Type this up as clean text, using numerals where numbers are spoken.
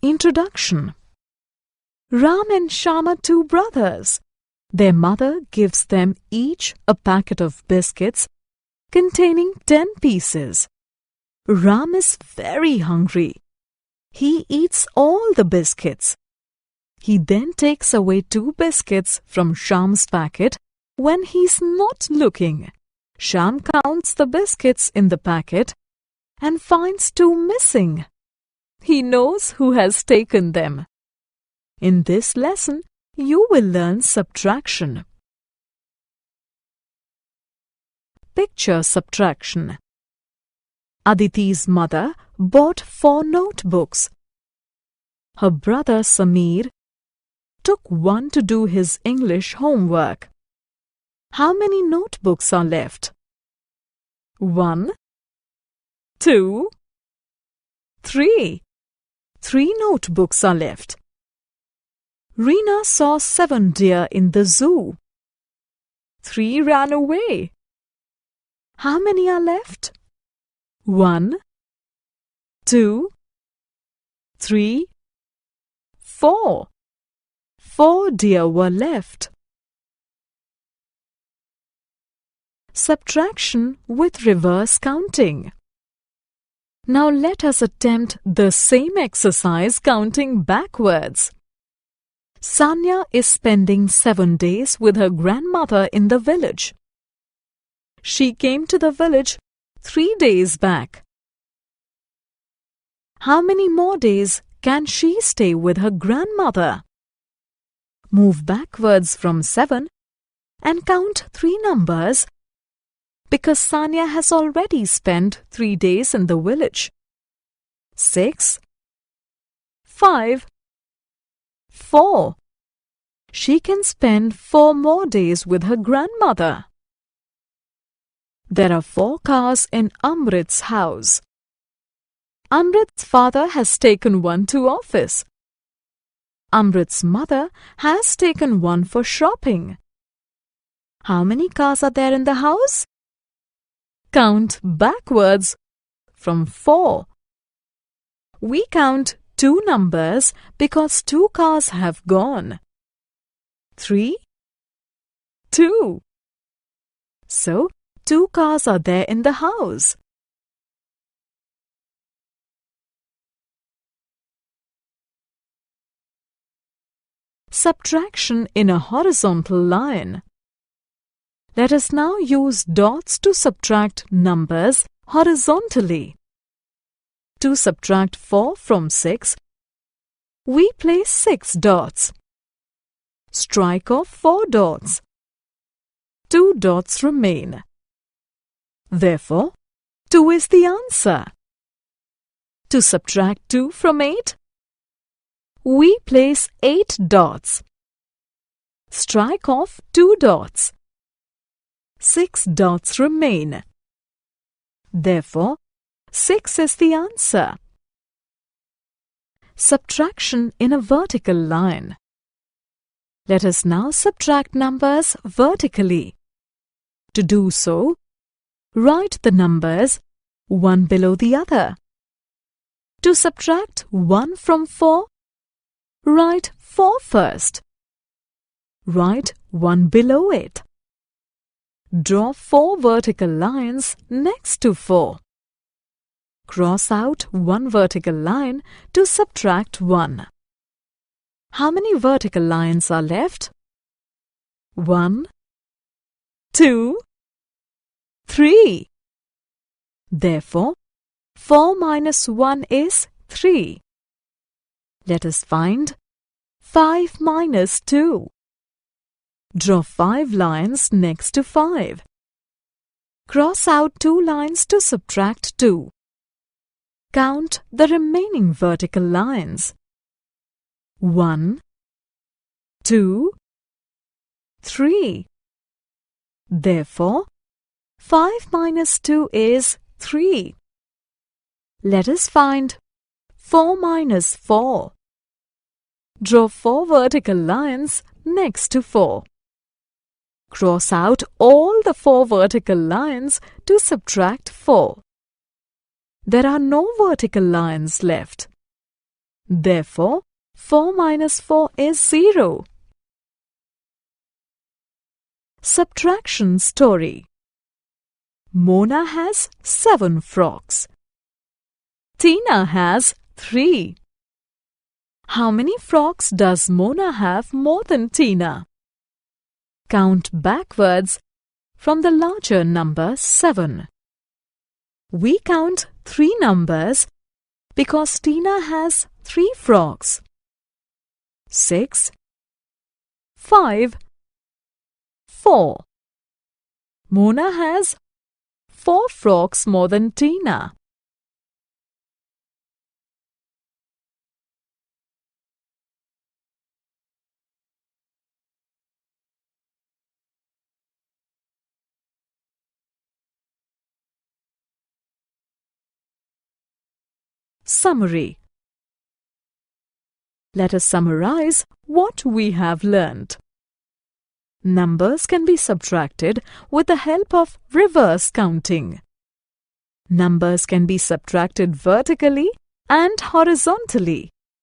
Introduction. Ram and Shyam are two brothers. Their mother gives them each a packet of biscuits containing 10 pieces. Ram is very hungry. He eats all the biscuits. He then takes away 2 biscuits from Shyam's packet when he's not looking. Shyam counts the biscuits in the packet and finds 2 missing. He knows who has taken them. In this lesson, you will learn subtraction. Picture subtraction. Aditi's mother bought 4 notebooks. Her brother Sameer took one to do his English homework. How many notebooks are left? 1, 2, 3. 3 notebooks are left. Reena saw 7 deer in the zoo. 3 ran away. How many are left? 1, 2, 3, 4. 4 deer were left. Subtraction with reverse counting. Now let us attempt the same exercise counting backwards. Sanya is spending 7 days with her grandmother in the village. She came to the village 3 days back. How many more days can she stay with her grandmother? Move backwards from 7 and count 3 numbers because Sanya has already spent 3 days in the village. 6, 5, 4. She can spend 4 more days with her grandmother. There are 4 cars in Amrit's house. Amrit's father has taken one to office. Amrit's mother has taken one for shopping. How many cars are there in the house? Count backwards from 4. We count 2 numbers because 2 cars have gone. 3, 2. So, 2 cars are there in the house. Subtraction in a horizontal line. Let us now use dots to subtract numbers horizontally. To subtract 4 from 6, we place 6 dots. Strike off 4 dots. 2 dots remain. Therefore, 2 is the answer. To subtract 2 from 8, we place 8 dots. Strike off 2 dots. 6 dots remain. Therefore, 6 is the answer. Subtraction in a vertical line. Let us now subtract numbers vertically. To do so, write the numbers one below the other. To subtract 1 from 4, write 4 first. Write 1 below it. Draw 4 vertical lines next to 4. Cross out 1 vertical line to subtract 1. How many vertical lines are left? 1, 2, 3. Therefore, 4 minus 1 is 3. Let us find 5 minus 2. Draw 5 lines next to 5. Cross out 2 lines to subtract 2. Count the remaining vertical lines. 1, 2, 3. Therefore, 5 minus 2 is 3. Let us find 4 minus 4. Draw 4 vertical lines next to 4. Cross out all the 4 vertical lines to subtract 4. There are no vertical lines left. Therefore, 4 minus 4 is 0. Subtraction story. Mona has 7 frocks. Tina has 3. How many frocks does Mona have more than Tina? Count backwards from the larger number 7. We count 3 numbers because Tina has 3 frocks. 6, 5, 4. Mona has 4 frocks more than Tina. Summary. Let us summarize what we have learnt. Numbers can be subtracted with the help of reverse counting. Numbers can be subtracted vertically and horizontally.